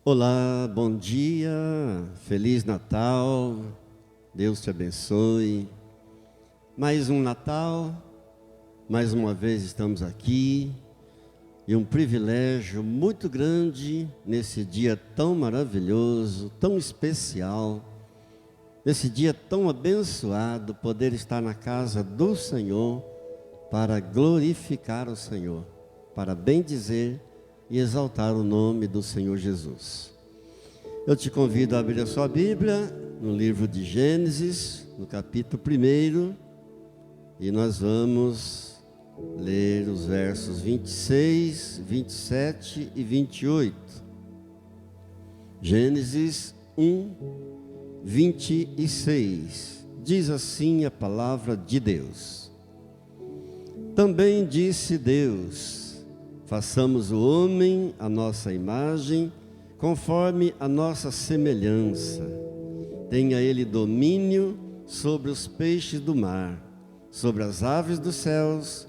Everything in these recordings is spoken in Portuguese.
Olá, bom dia, Feliz Natal, Deus te abençoe. Mais um Natal, mais uma vez estamos aqui, e um privilégio muito grande nesse dia tão maravilhoso, tão especial, nesse dia tão abençoado, poder estar na casa do Senhor para glorificar o Senhor, para bendizer e exaltar o nome do Senhor Jesus. Eu te convido a abrir a sua Bíblia no livro de Gênesis, no capítulo 1, e nós vamos ler os versos 26, 27 e 28. Gênesis 1, 26. Diz assim a palavra de Deus: Também disse Deus: façamos o homem à nossa imagem, conforme a nossa semelhança. Tenha ele domínio sobre os peixes do mar, sobre as aves dos céus,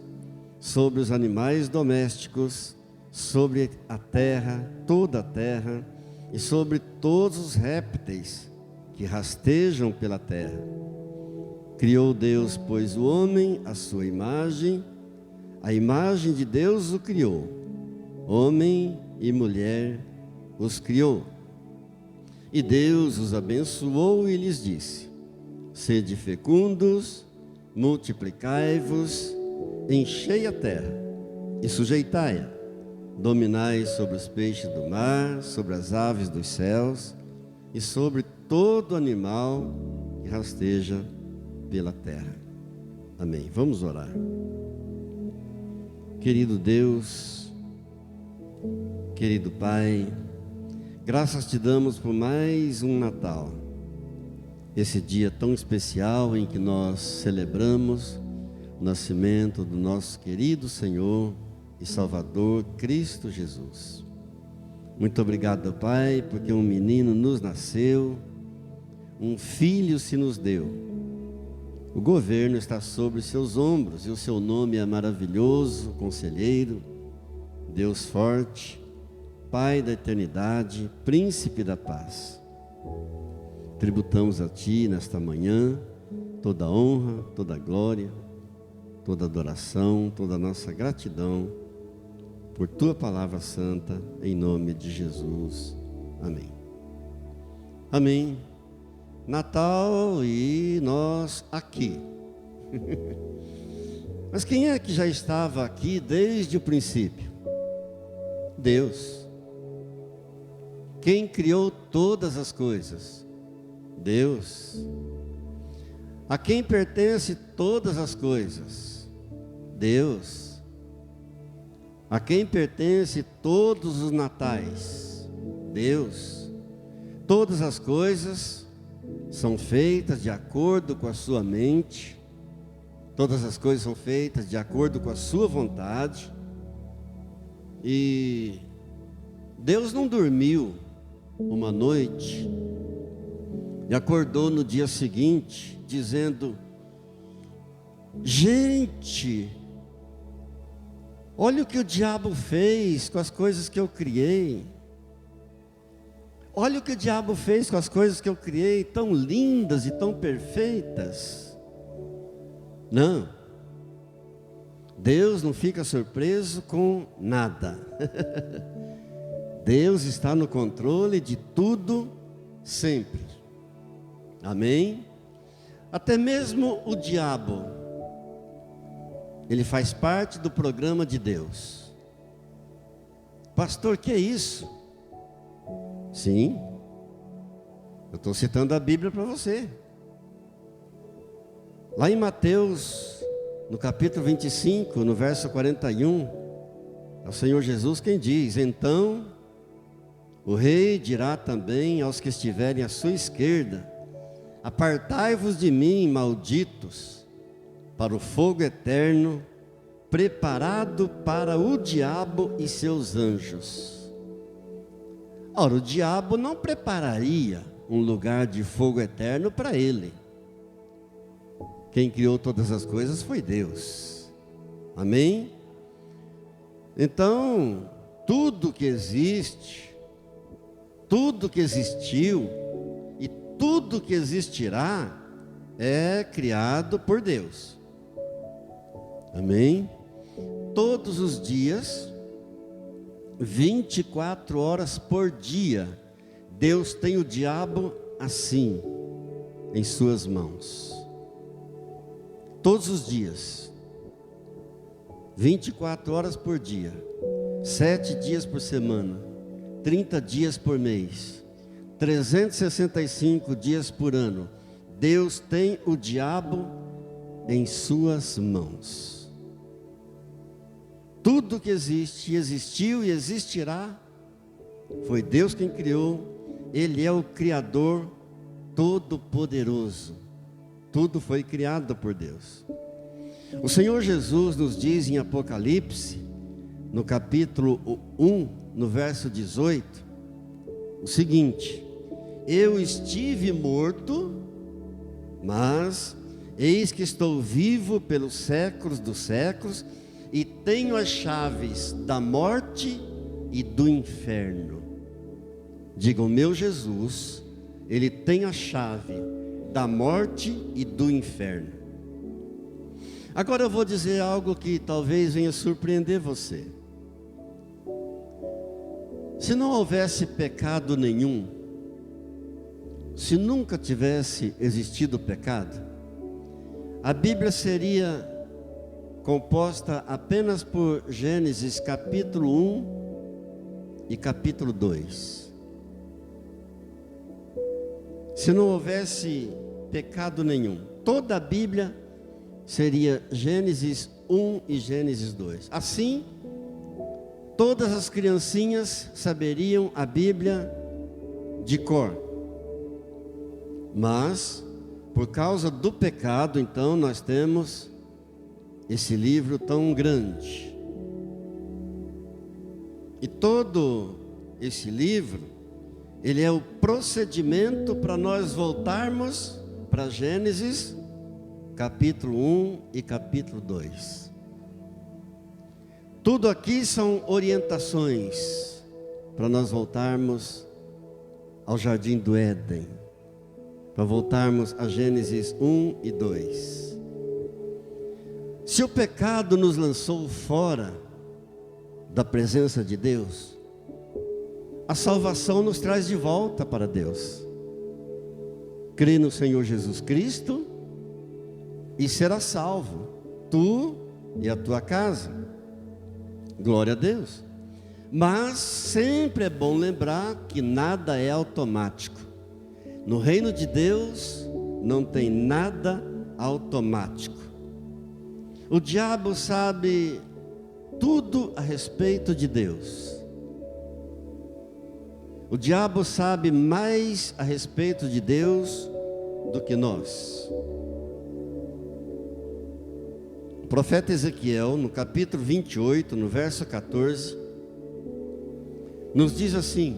sobre os animais domésticos, sobre a terra, toda a terra, e sobre todos os répteis que rastejam pela terra. Criou Deus, pois, o homem à sua imagem, a imagem de Deus o criou, homem e mulher os criou. E Deus os abençoou e lhes disse: sede fecundos, multiplicai-vos, enchei a terra e sujeitai-a, dominai sobre os peixes do mar, sobre as aves dos céus e sobre todo animal que rasteja pela terra. Amém. Vamos orar. Querido Deus, querido Pai, graças te damos por mais um Natal, esse dia tão especial em que nós celebramos o nascimento do nosso querido Senhor e Salvador Cristo Jesus. Muito obrigado, Pai, porque um menino nos nasceu, um filho se nos deu. O governo está sobre seus ombros e o seu nome é maravilhoso, Conselheiro, Deus forte, Pai da eternidade, Príncipe da paz. Tributamos a Ti nesta manhã toda a honra, toda a glória, toda a adoração, toda a nossa gratidão por Tua palavra santa, em nome de Jesus. Amém. Amém. Natal e nós aqui. Mas quem é que já estava aqui desde o princípio? Deus. Quem criou todas as coisas? Deus. A quem pertence todas as coisas? Deus. A quem pertence todos os natais? Deus. Todas as coisas são feitas de acordo com a sua mente, todas as coisas são feitas de acordo com a sua vontade, e Deus não dormiu uma noite e acordou no dia seguinte dizendo: gente, olha o que o diabo fez com as coisas que eu criei. Olha o que o diabo fez com as coisas que eu criei, tão lindas e tão perfeitas. Não. Deus não fica surpreso com nada. Deus está no controle de tudo, sempre. Amém? Até mesmo o diabo, ele faz parte do programa de Deus. Pastor, que é isso? Sim, eu estou citando a Bíblia para você. Lá em Mateus, no capítulo 25, no verso 41, é o Senhor Jesus quem diz: então o rei dirá também aos que estiverem à sua esquerda: apartai-vos de mim, malditos, para o fogo eterno, preparado para o diabo e seus anjos. Ora, o diabo não prepararia um lugar de fogo eterno para ele. Quem criou todas as coisas foi Deus. Amém? Então, tudo que existe, tudo que existiu e tudo que existirá é criado por Deus. Amém? Todos os dias, 24 horas por dia, Deus tem o diabo assim, em suas mãos. Todos os dias, 24 horas por dia, 7 dias por semana, 30 dias por mês, 365 dias por ano, Deus tem o diabo em suas mãos. Tudo que existe, existiu e existirá, foi Deus quem criou. Ele é o Criador Todo-Poderoso. Tudo foi criado por Deus. O Senhor Jesus nos diz em Apocalipse, no capítulo 1, no verso 18, o seguinte: eu estive morto, mas eis que estou vivo pelos séculos dos séculos, e tenho as chaves da morte e do inferno. Diga, o meu Jesus, Ele tem a chave da morte e do inferno. Agora eu vou dizer algo que talvez venha surpreender você. Se não houvesse pecado nenhum, se nunca tivesse existido pecado, a Bíblia seria composta apenas por Gênesis capítulo 1 e capítulo 2. Se não houvesse pecado nenhum, toda a Bíblia seria Gênesis 1 e Gênesis 2. Assim, todas as criancinhas saberiam a Bíblia de cor. Mas, por causa do pecado, então, nós temos esse livro tão grande. E todo esse livro, ele é o procedimento para nós voltarmos para Gênesis, capítulo 1 e capítulo 2. Tudo aqui são orientações para nós voltarmos ao Jardim do Éden, para voltarmos a Gênesis 1 e 2. Se o pecado nos lançou fora da presença de Deus, a salvação nos traz de volta para Deus. Crê no Senhor Jesus Cristo e será salvo, tu e a tua casa. Glória a Deus. Mas sempre é bom lembrar que nada é automático. No reino de Deus não tem nada automático. O diabo sabe tudo a respeito de Deus. O diabo sabe mais a respeito de Deus do que nós. O profeta Ezequiel, no capítulo 28, no verso 14, nos diz assim,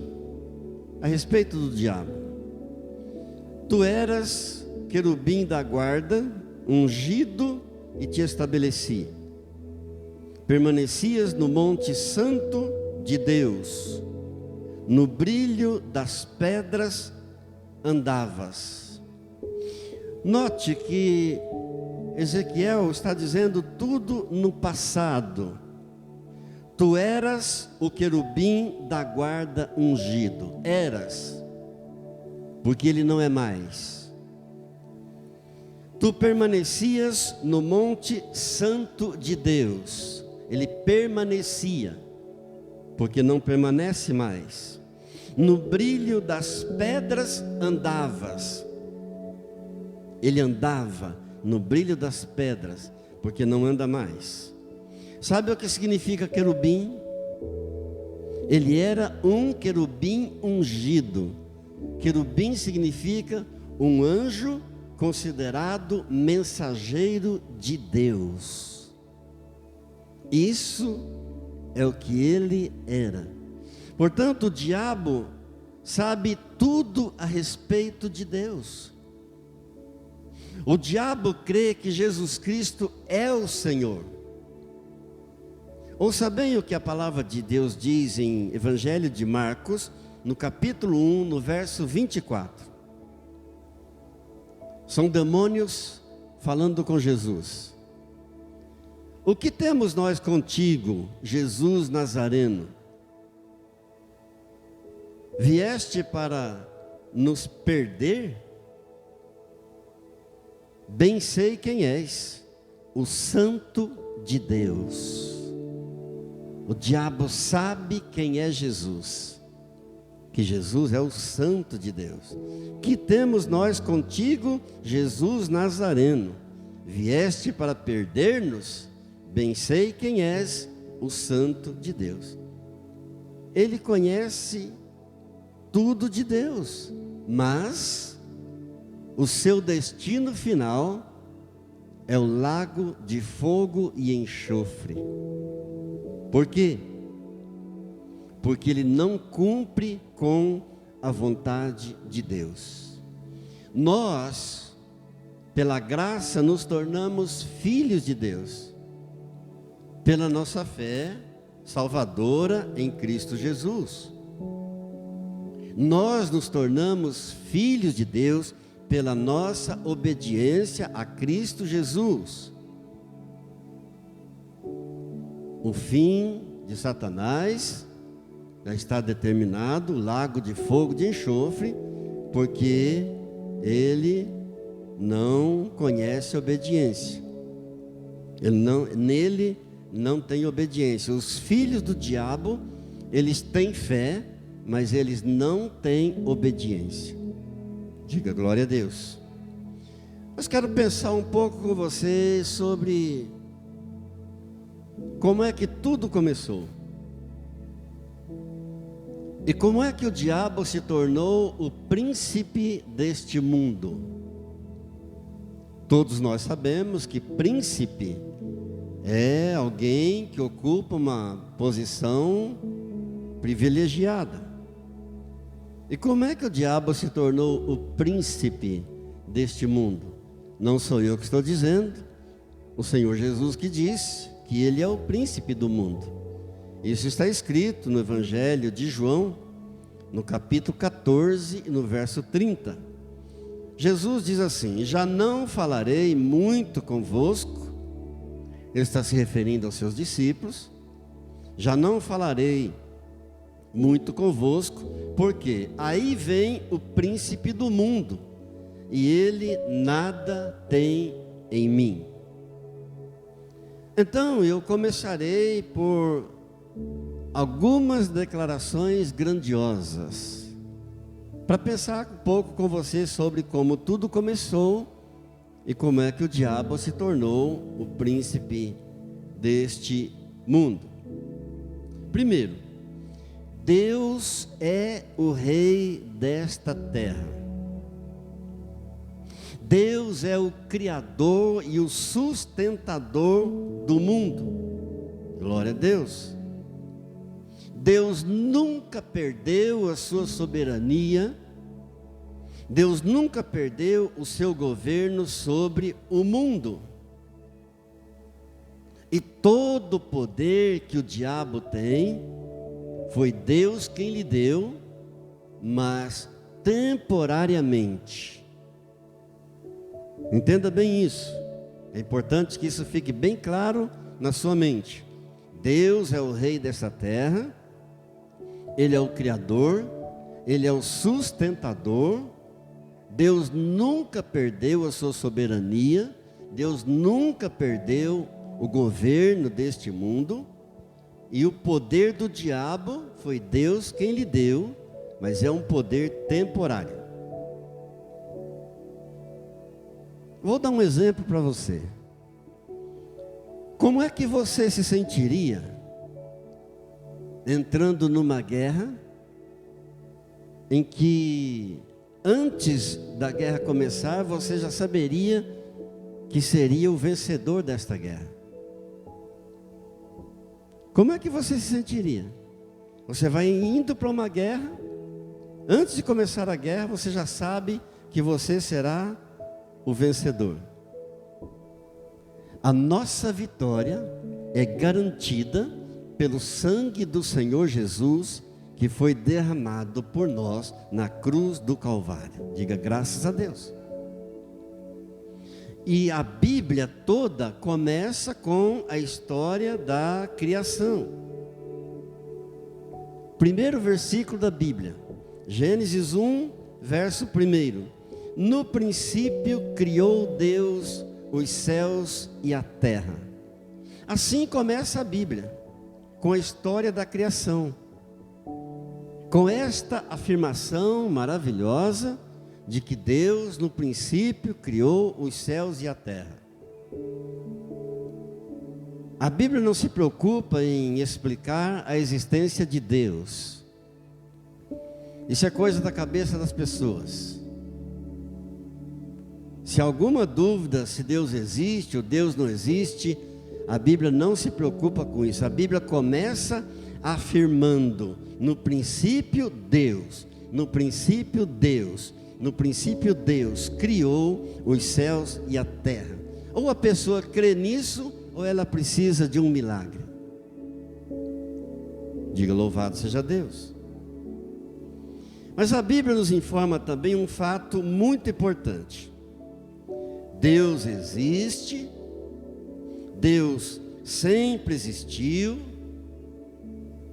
a respeito do diabo: tu eras querubim da guarda, ungido, e te estabeleci. Permanecias no monte santo de Deus, no brilho das pedras andavas. Note que Ezequiel está dizendo tudo no passado. Tu eras o querubim da guarda ungido. Eras, porque ele não é mais. Tu permanecias no monte santo de Deus. Ele permanecia, porque não permanece mais. No brilho das pedras andavas. Ele andava no brilho das pedras, porque não anda mais. Sabe o que significa querubim? Ele era um querubim ungido. Querubim significa um anjo considerado mensageiro de Deus. Isso é o que ele era. Portanto, o diabo sabe tudo a respeito de Deus. O diabo crê que Jesus Cristo é o Senhor. Ouça bem o que a palavra de Deus diz em Evangelho de Marcos, no capítulo 1, no verso 24. São demônios falando com Jesus. O que temos nós contigo, Jesus Nazareno? Vieste para nos perder? Bem sei quem és, o Santo de Deus. O diabo sabe quem é Jesus, que Jesus é o Santo de Deus. Que temos nós contigo, Jesus Nazareno? Vieste para perder-nos? Bem sei quem és, o Santo de Deus. Ele conhece tudo de Deus, mas o seu destino final é o lago de fogo e enxofre. Por quê? Porque ele não cumpre com a vontade de Deus. Nós, pela graça, nos tornamos filhos de Deus, pela nossa fé salvadora em Cristo Jesus. Nós nos tornamos filhos de Deus pela nossa obediência a Cristo Jesus. O fim de Satanás já está determinado, lago de fogo de enxofre, porque ele não conhece obediência. Nele não tem obediência. Os filhos do diabo, eles têm fé, mas eles não têm obediência. Diga glória a Deus. Mas quero pensar um pouco com você sobre como é que tudo começou. E como é que o diabo se tornou o príncipe deste mundo? Todos nós sabemos que príncipe é alguém que ocupa uma posição privilegiada. E como é que o diabo se tornou o príncipe deste mundo? Não sou eu que estou dizendo, o Senhor Jesus que disse que ele é o príncipe do mundo. Isso está escrito no Evangelho de João, no capítulo 14 e no verso 30. Jesus diz assim: já não falarei muito convosco. Ele está se referindo aos seus discípulos. Já não falarei muito convosco, porque aí vem o príncipe do mundo, e ele nada tem em mim. Então eu começarei por algumas declarações grandiosas, para pensar um pouco com você sobre como tudo começou e como é que o diabo se tornou o príncipe deste mundo. Primeiro, Deus é o rei desta terra. Deus é o criador e o sustentador do mundo. Glória a Deus. Deus nunca perdeu a sua soberania. Deus nunca perdeu o seu governo sobre o mundo. E todo o poder que o diabo tem, foi Deus quem lhe deu, mas temporariamente. Entenda bem isso. É importante que isso fique bem claro na sua mente. Deus é o rei dessa terra, Ele é o Criador, Ele é o sustentador. Deus nunca perdeu a sua soberania, Deus nunca perdeu o governo deste mundo. E o poder do diabo foi Deus quem lhe deu, mas é um poder temporário. Vou dar um exemplo para você. Como é que você se sentiria entrando numa guerra em que antes da guerra começar você já saberia que seria o vencedor desta guerra? Como é que você se sentiria? Você vai indo para uma guerra, antes de começar a guerra você já sabe que você será o vencedor. A nossa vitória é garantida pelo sangue do Senhor Jesus, que foi derramado por nós na cruz do Calvário. Diga graças a Deus. E a Bíblia toda começa com a história da criação. Primeiro versículo da Bíblia, Gênesis 1, verso 1. No princípio criou Deus os céus e a terra. Assim começa a Bíblia, com a história da criação. Com esta afirmação maravilhosa de que Deus no princípio criou os céus e a terra. A Bíblia não se preocupa em explicar a existência de Deus. Isso é coisa da cabeça das pessoas. Se há alguma dúvida se Deus existe ou Deus não existe, a Bíblia não se preocupa com isso. A Bíblia começa afirmando: no princípio Deus, no princípio Deus, no princípio Deus criou os céus e a terra. Ou a pessoa crê nisso, ou ela precisa de um milagre. Diga louvado seja Deus. Mas a Bíblia nos informa também um fato muito importante. Deus existe, Deus sempre existiu,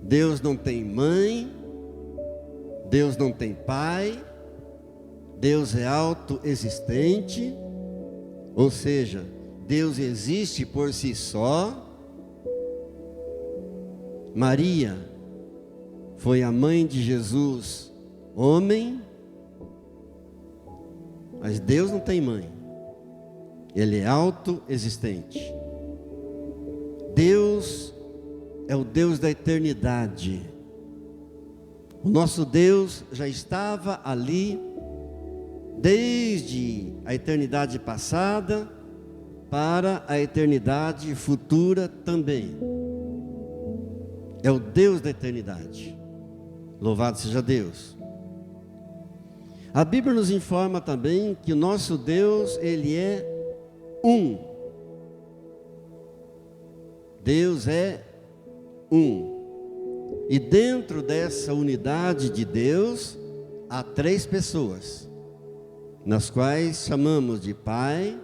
Deus não tem mãe, Deus não tem pai, Deus é autoexistente, ou seja, Deus existe por si só. Maria foi a mãe de Jesus, homem, mas Deus não tem mãe, Ele é autoexistente. Deus é o Deus da eternidade. O nosso Deus já estava ali desde a eternidade passada para a eternidade futura também. É o Deus da eternidade. Louvado seja Deus. A Bíblia nos informa também que o nosso Deus, Ele é um. Deus é um. E dentro dessa unidade de Deus, há 3 pessoas, nas quais chamamos de Pai,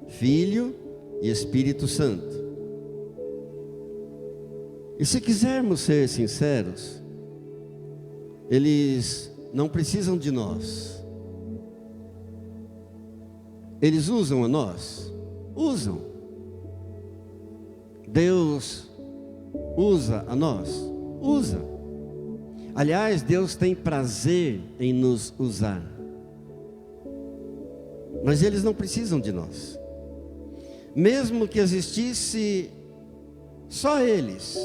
Filho e Espírito Santo. E se quisermos ser sinceros, eles não precisam de nós. Eles usam a nós? Usam. Deus usa a nós? Usa. Aliás, Deus tem prazer em nos usar. Mas eles não precisam de nós. Mesmo que existisse só eles,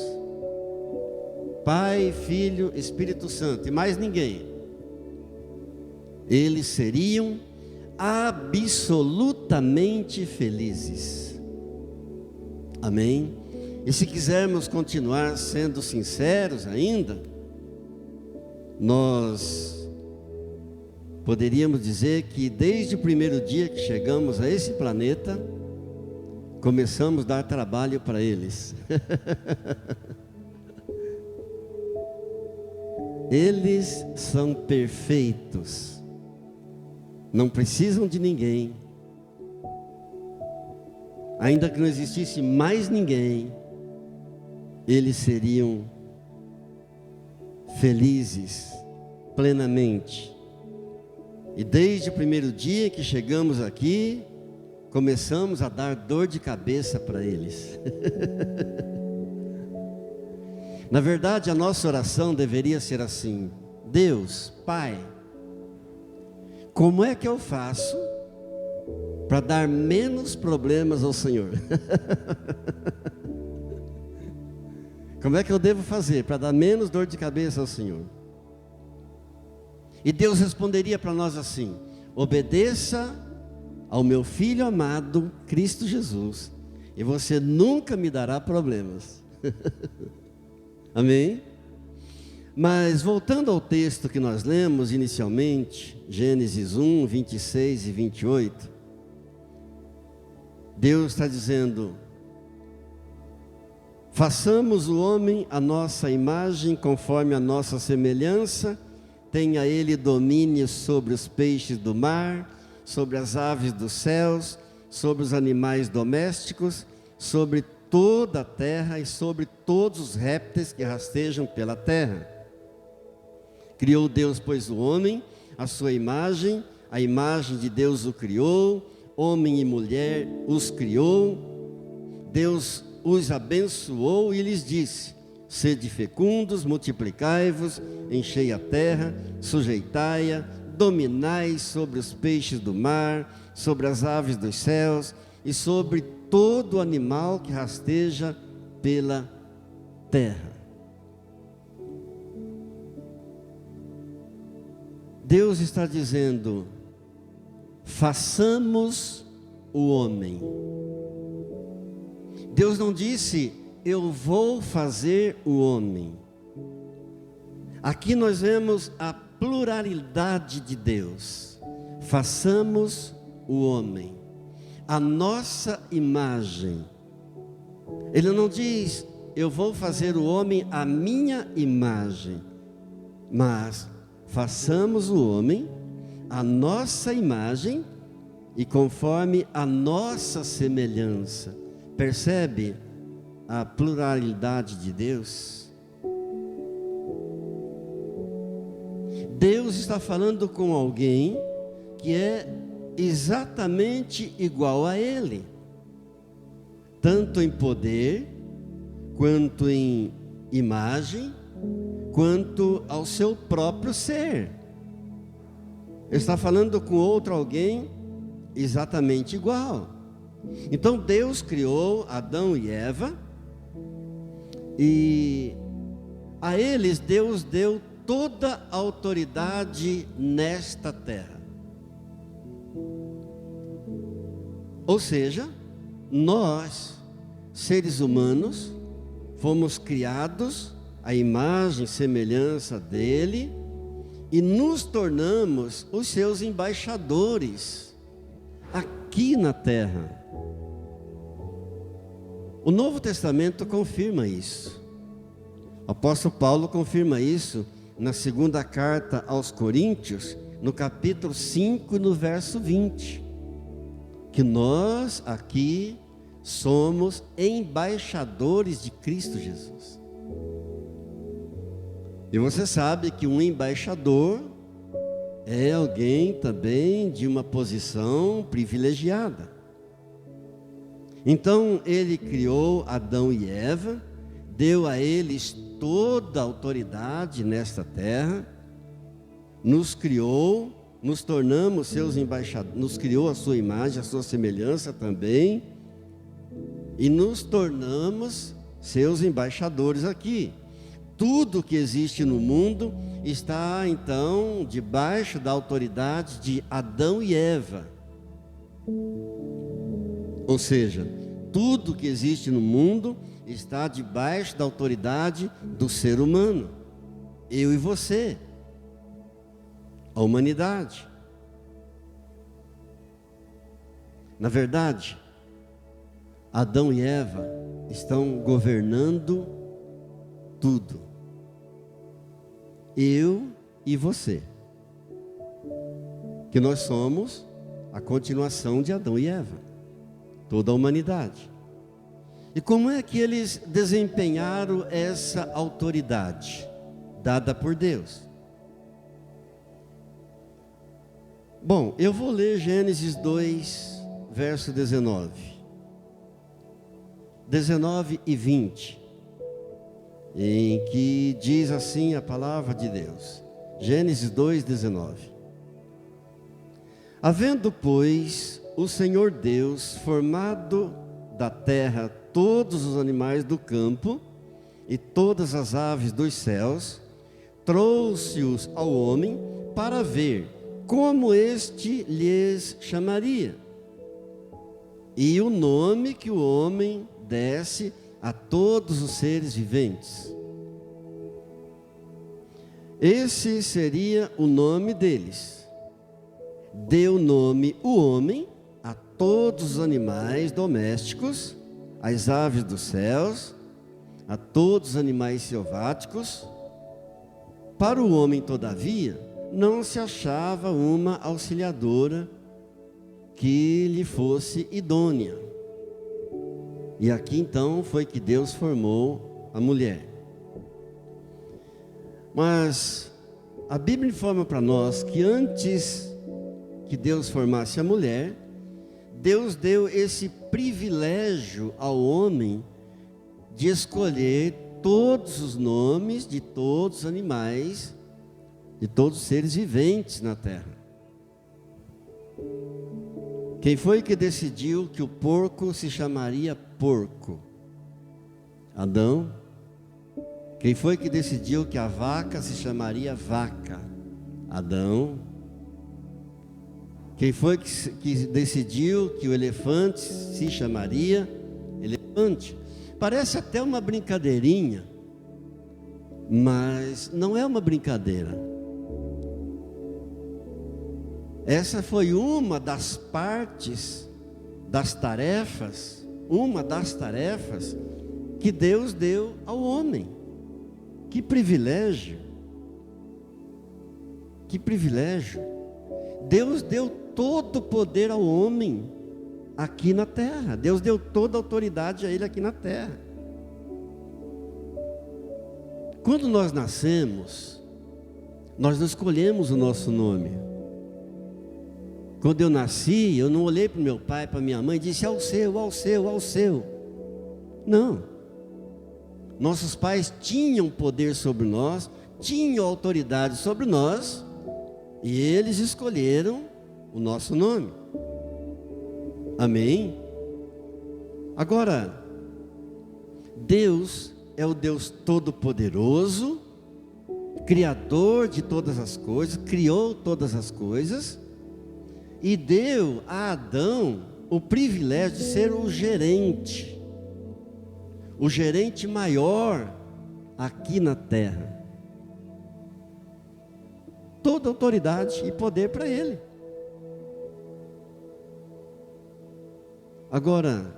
Pai, Filho, Espírito Santo, e mais ninguém, eles seriam absolutamente felizes. Amém? E se quisermos continuar sendo sinceros ainda, nós poderíamos dizer que desde o primeiro dia que chegamos a esse planeta, começamos a dar trabalho para eles. Eles são perfeitos, não precisam de ninguém. Ainda que não existisse mais ninguém, eles seriam felizes plenamente. E desde o primeiro dia que chegamos aqui, começamos a dar dor de cabeça para eles. Na verdade, a nossa oração deveria ser assim: Deus, Pai, como é que eu faço para dar menos problemas ao Senhor? Como é que eu devo fazer para dar menos dor de cabeça ao Senhor? E Deus responderia para nós assim: obedeça ao meu Filho amado, Cristo Jesus, e você nunca me dará problemas. Amém? Mas voltando ao texto que nós lemos inicialmente, Gênesis 1, 26 e 28, Deus está dizendo: Façamos o homem à nossa imagem, conforme a nossa semelhança, tenha ele domínio sobre os peixes do mar, sobre as aves dos céus, sobre os animais domésticos, sobre toda a terra e sobre todos os répteis que rastejam pela terra. Criou Deus, pois, o homem, à sua imagem, a imagem de Deus o criou, homem e mulher os criou. Deus os abençoou e lhes disse: sede fecundos, multiplicai-vos, enchei a terra, sujeitai-a, dominai sobre os peixes do mar, sobre as aves dos céus e sobre todo animal que rasteja pela terra. Deus está dizendo: façamos o homem. Deus não disse: eu vou fazer o homem. Aqui nós vemos a pluralidade de Deus. Façamos o homem, a nossa imagem. Ele não diz: eu vou fazer o homem à minha imagem, mas façamos o homem à nossa imagem e conforme a nossa semelhança. Percebe a pluralidade de Deus? Deus está falando com alguém que é exatamente igual a Ele, tanto em poder, quanto em imagem, quanto ao seu próprio ser. Ele está falando com outro alguém exatamente igual. Então Deus criou Adão e Eva, e a eles Deus deu toda a autoridade nesta terra. Ou seja, nós, seres humanos, fomos criados à imagem e semelhança dele e nos tornamos os seus embaixadores aqui na terra. O Novo Testamento confirma isso. O apóstolo Paulo confirma isso na segunda carta aos Coríntios, no capítulo 5, no verso 20. Que nós aqui somos embaixadores de Cristo Jesus. E você sabe que um embaixador é alguém também de uma posição privilegiada. Então ele criou Adão e Eva, deu a eles toda a autoridade nesta terra, nos criou, nos tornamos seus embaixadores, nos criou a sua imagem, a sua semelhança também, e nos tornamos seus embaixadores aqui. Tudo que existe no mundo está então debaixo da autoridade de Adão e Eva. Ou seja, tudo que existe no mundo está debaixo da autoridade do ser humano. Eu e você. A humanidade. Na verdade, Adão e Eva estão governando tudo. Eu e você. Que nós somos a continuação de Adão e Eva. Toda a humanidade. E como é que eles desempenharam essa autoridade dada por Deus? Bom, eu vou ler Gênesis 2, verso 19 e 20, em que diz assim a palavra de Deus. Gênesis 2, 19. Havendo, pois, o Senhor Deus formado da terra todos os animais do campo e todas as aves dos céus, trouxe-os ao homem para ver como este lhes chamaria, e o nome que o homem desse a todos os seres viventes. Esse seria o nome deles. Deu nome o homem a todos os animais domésticos, as aves dos céus a todos os animais selváticos. Para o homem, todavia, não se achava uma auxiliadora que lhe fosse idônea. E aqui então foi que Deus formou a mulher. Mas a Bíblia informa para nós que antes que Deus formasse a mulher, Deus deu esse privilégio ao homem de escolher todos os nomes de todos os animais, de todos os seres viventes na terra. Quem foi que decidiu que o porco se chamaria porco? Adão. Quem foi que decidiu que a vaca se chamaria vaca? Adão. Quem foi que decidiu que o elefante se chamaria elefante? Parece até uma brincadeirinha, mas não é uma brincadeira. Essa foi uma das partes das tarefas, que Deus deu ao homem. Que privilégio! Que privilégio! Deus deu todo o poder ao homem aqui na terra. Deus deu toda a autoridade a ele aqui na terra. Quando nós nascemos, nós não escolhemos o nosso nome. Quando eu nasci, eu não olhei para o meu pai, para minha mãe e disse: ao seu, ao seu, ao seu. Não. Nossos pais tinham poder sobre nós, tinham autoridade sobre nós, e eles escolheram o nosso nome. Amém? Agora, Deus é o Deus Todo-Poderoso, Criador de todas as coisas, criou todas as coisas, e deu a Adão o privilégio de ser o gerente maior aqui na terra. Toda autoridade e poder para ele. Agora,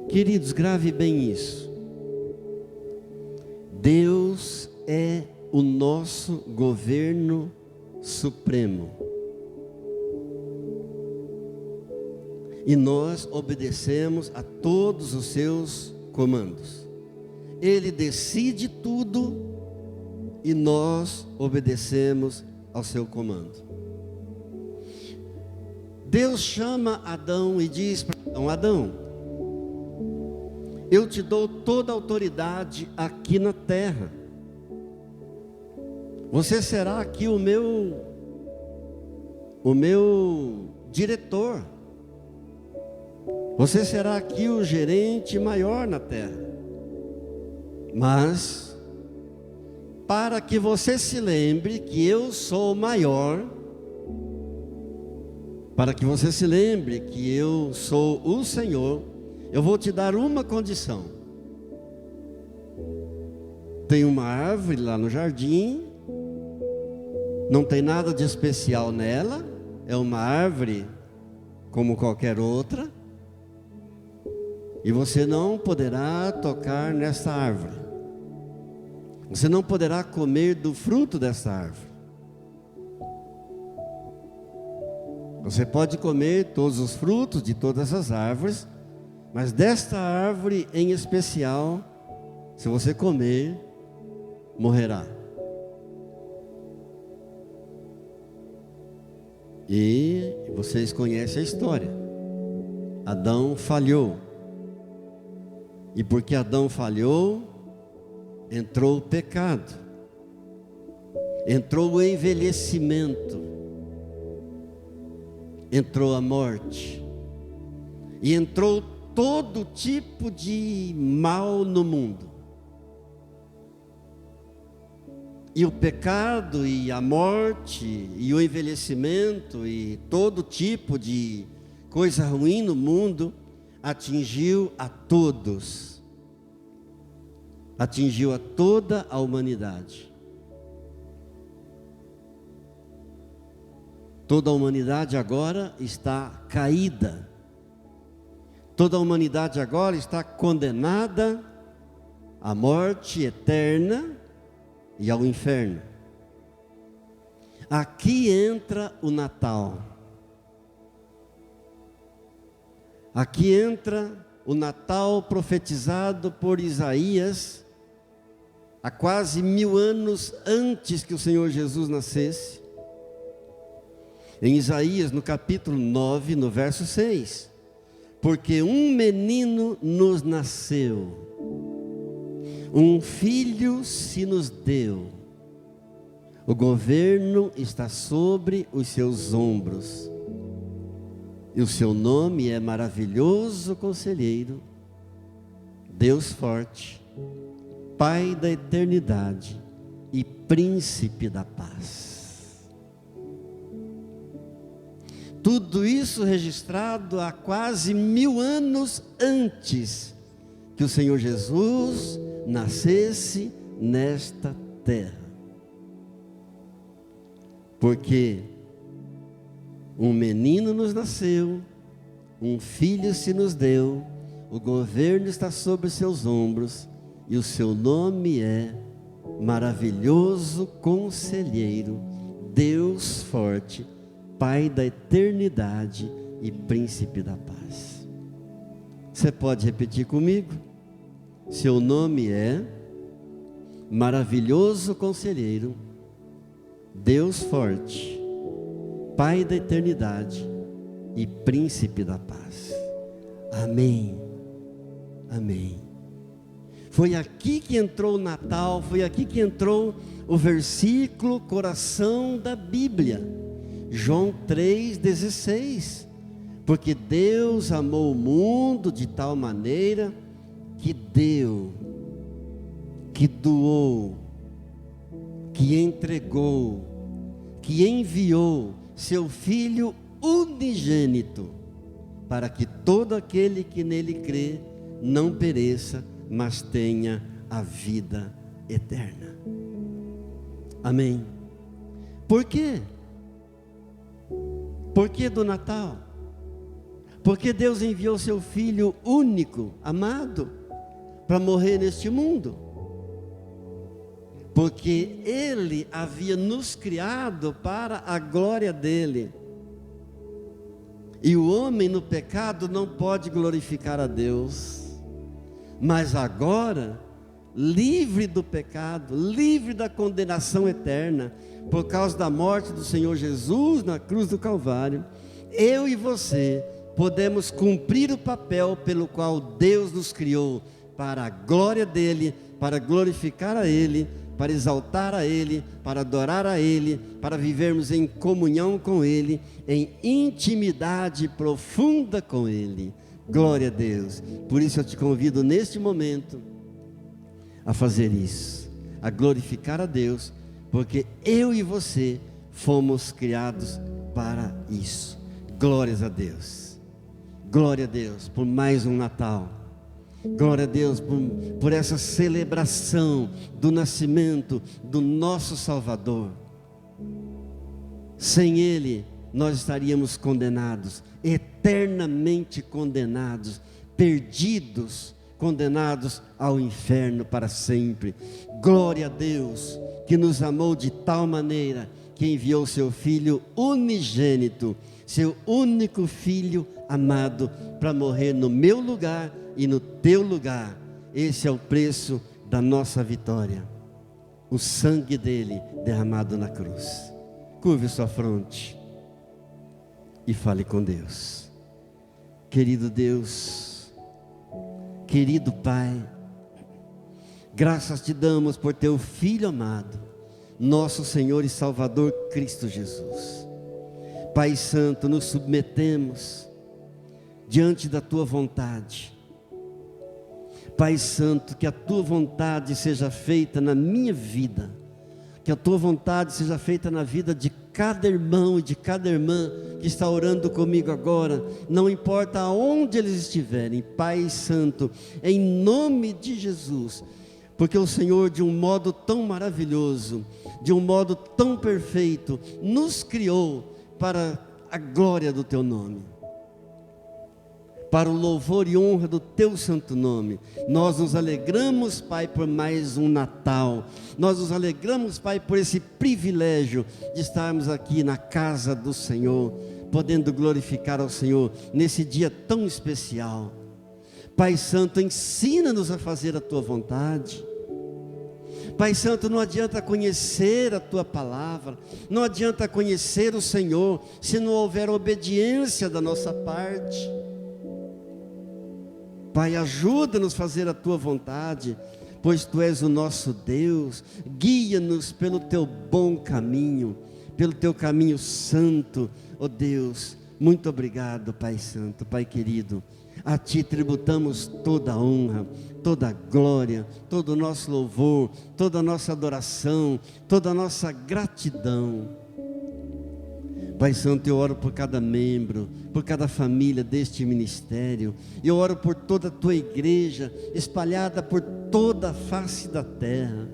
queridos, grave bem isso. Deus é o nosso governo supremo. E nós obedecemos a todos os seus comandos. Ele decide tudo e nós obedecemos ao seu comando. Deus chama Adão e diz para Adão: Adão, eu te dou toda a autoridade aqui na terra. Você será aqui o meu diretor. Você será aqui o gerente maior na terra. Mas, para que você se lembre que eu sou maior, para que você se lembre que eu sou o Senhor, eu vou te dar uma condição. Tem uma árvore lá no jardim, não tem nada de especial nela, é uma árvore como qualquer outra, e você não poderá tocar nessa árvore. Você não poderá comer do fruto dessa árvore. Você pode comer todos os frutos de todas as árvores, mas desta árvore em especial, se você comer, morrerá. E vocês conhecem a história. Adão falhou. E porque Adão falhou, entrou o pecado, entrou o envelhecimento, entrou a morte, e entrou todo tipo de mal no mundo. E o pecado e a morte e o envelhecimento e todo tipo de coisa ruim no mundo atingiu a todos, atingiu a toda a humanidade. Toda a humanidade agora está caída. Toda a humanidade agora está condenada à morte eterna e ao inferno. Aqui entra o Natal. Aqui entra o Natal profetizado por Isaías há quase 1000 anos antes que o Senhor Jesus nascesse. Em Isaías, no capítulo 9, no verso 6. Porque um menino nos nasceu, um filho se nos deu, o governo está sobre os seus ombros, e o seu nome é Maravilhoso Conselheiro, Deus Forte, Pai da Eternidade e Príncipe da Paz. Tudo isso registrado há quase 1000 anos antes que o Senhor Jesus nascesse nesta terra. Porque um menino nos nasceu, um filho se nos deu, o governo está sobre seus ombros, e o seu nome é Maravilhoso Conselheiro, Deus Forte, Pai da Eternidade e Príncipe da Paz. Você pode repetir comigo? Seu nome é Maravilhoso Conselheiro, Deus Forte, Pai da Eternidade e Príncipe da Paz. Amém. Amém. Foi aqui que entrou o Natal, foi aqui que entrou o versículo coração da Bíblia. João 3,16, porque Deus amou o mundo de tal maneira que deu, que doou, que entregou, que enviou seu Filho unigênito, para que todo aquele que nele crê não pereça, mas tenha a vida eterna. Amém. Por quê? Por que do Natal? Porque Deus enviou seu Filho único, amado, para morrer neste mundo. Porque Ele havia nos criado para a glória dEle. E o homem no pecado não pode glorificar a Deus. Mas agora, livre do pecado, livre da condenação eterna, por causa da morte do Senhor Jesus na cruz do Calvário, eu e você podemos cumprir o papel pelo qual Deus nos criou, para a glória dEle, para glorificar a Ele, para exaltar a Ele, para adorar a Ele, para vivermos em comunhão com Ele, em intimidade profunda com Ele. Glória a Deus. Por isso eu te convido neste momento a fazer isso, a glorificar a Deus, porque eu e você fomos criados para isso. Glórias a Deus. Glória a Deus por mais um Natal. Glória a Deus por essa celebração do nascimento do nosso Salvador. Sem Ele nós estaríamos condenados, eternamente condenados, perdidos, condenados ao inferno para sempre. Glória a Deus que nos amou de tal maneira que enviou seu Filho unigênito, seu único Filho amado, para morrer no meu lugar e no teu lugar. Esse é o preço da nossa vitória, o sangue dele derramado na cruz. Curve sua fronte e fale com Deus. Querido Deus, querido Pai, graças te damos por teu Filho amado, nosso Senhor e Salvador Cristo Jesus. Pai Santo, nos submetemos diante da tua vontade. Pai Santo, que a tua vontade seja feita na minha vida, que a tua vontade seja feita na vida de cada irmão e de cada irmã que está orando comigo agora, não importa aonde eles estiverem. Pai Santo, em nome de Jesus, porque o Senhor, de um modo tão maravilhoso, de um modo tão perfeito, nos criou para a glória do teu nome. para o louvor e honra do Teu santo nome. Nós nos alegramos, Pai, por mais um Natal. Nós nos alegramos, Pai, por esse privilégio de estarmos aqui na casa do Senhor, podendo glorificar ao Senhor nesse dia tão especial. Pai Santo, ensina-nos a fazer a Tua vontade. Pai Santo, não adianta conhecer a Tua palavra, não adianta conhecer o Senhor, se não houver obediência da nossa parte. Pai, ajuda-nos a fazer a Tua vontade, pois Tu és o nosso Deus. Guia-nos pelo Teu bom caminho, pelo Teu caminho santo, ó Deus. Muito obrigado, Pai Santo, Pai querido. A Ti tributamos toda a honra, toda a glória, todo o nosso louvor, toda a nossa adoração, toda a nossa gratidão. Pai Santo, eu oro por cada membro, por cada família deste ministério. Eu oro por toda a Tua igreja, espalhada por toda a face da terra.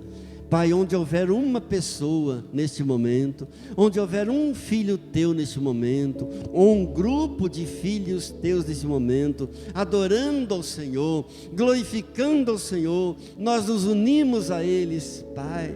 Pai, onde houver uma pessoa neste momento, onde houver um filho Teu neste momento, ou um grupo de filhos Teus neste momento, adorando ao Senhor, glorificando ao Senhor, nós nos unimos a eles, Pai,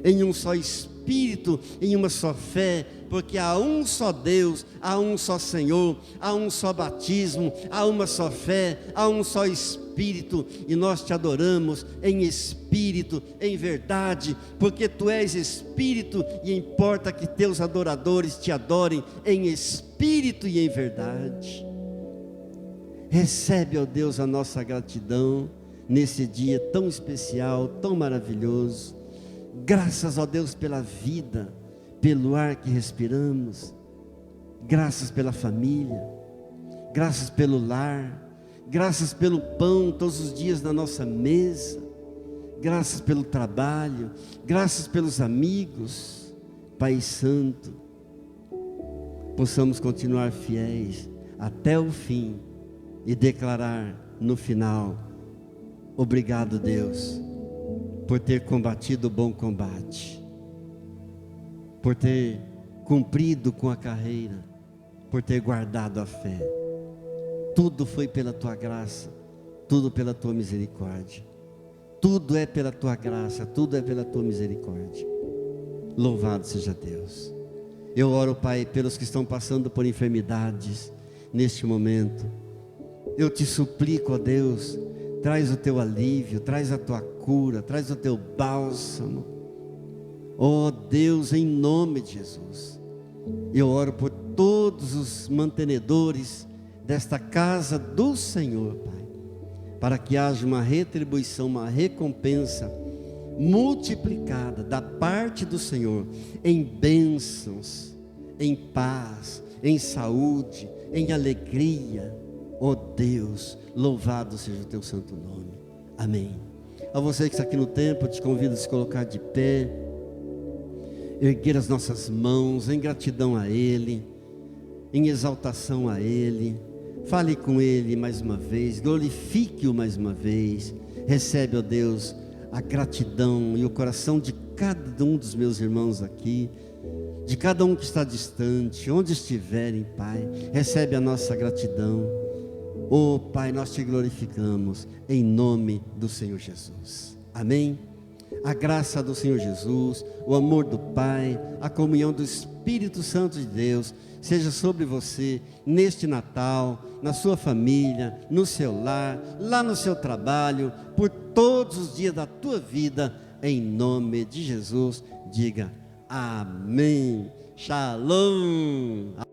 em um só Espírito, em uma só fé, porque há um só Deus, há um só Senhor, há um só batismo, há uma só fé, há um só Espírito, e nós Te adoramos em Espírito, em verdade, porque Tu és Espírito, e importa que Teus adoradores Te adorem em Espírito e em verdade. Recebe, ó Deus, a nossa gratidão, nesse dia tão especial, tão maravilhoso. Graças, ó Deus, pela vida, pelo ar que respiramos, graças pela família, graças pelo lar, graças pelo pão todos os dias na nossa mesa, graças pelo trabalho, graças pelos amigos. Pai Santo, possamos continuar fiéis até o fim e declarar no final: obrigado, Deus, por ter combatido o bom combate, por ter cumprido com a carreira, por ter guardado a fé. Tudo foi pela Tua graça, tudo pela Tua misericórdia. Tudo é pela Tua graça, tudo é pela Tua misericórdia. Louvado seja Deus. Eu oro, Pai, pelos que estão passando por enfermidades neste momento. Eu Te suplico, ó Deus, traz o Teu alívio, traz a Tua cura, traz o Teu bálsamo. Ó Deus, em nome de Jesus, eu oro por todos os mantenedores desta casa do Senhor, Pai, para que haja uma retribuição, uma recompensa multiplicada da parte do Senhor, em bênçãos, em paz, em saúde, em alegria. Ó Deus, louvado seja o Teu santo nome. Amém. A você que está aqui no templo, eu te convido a se colocar de pé, erguer as nossas mãos em gratidão a Ele, em exaltação a Ele. Fale com Ele mais uma vez, glorifique-o mais uma vez. Recebe, ó Deus, a gratidão e o coração de cada um dos meus irmãos aqui, de cada um que está distante, onde estiverem, Pai. Recebe a nossa gratidão. Oh Pai, nós Te glorificamos em nome do Senhor Jesus. Amém. A graça do Senhor Jesus, o amor do Pai, a comunhão do Espírito Santo de Deus seja sobre você neste Natal, na sua família, no seu lar, lá no seu trabalho, por todos os dias da tua vida, em nome de Jesus. Diga amém. Shalom.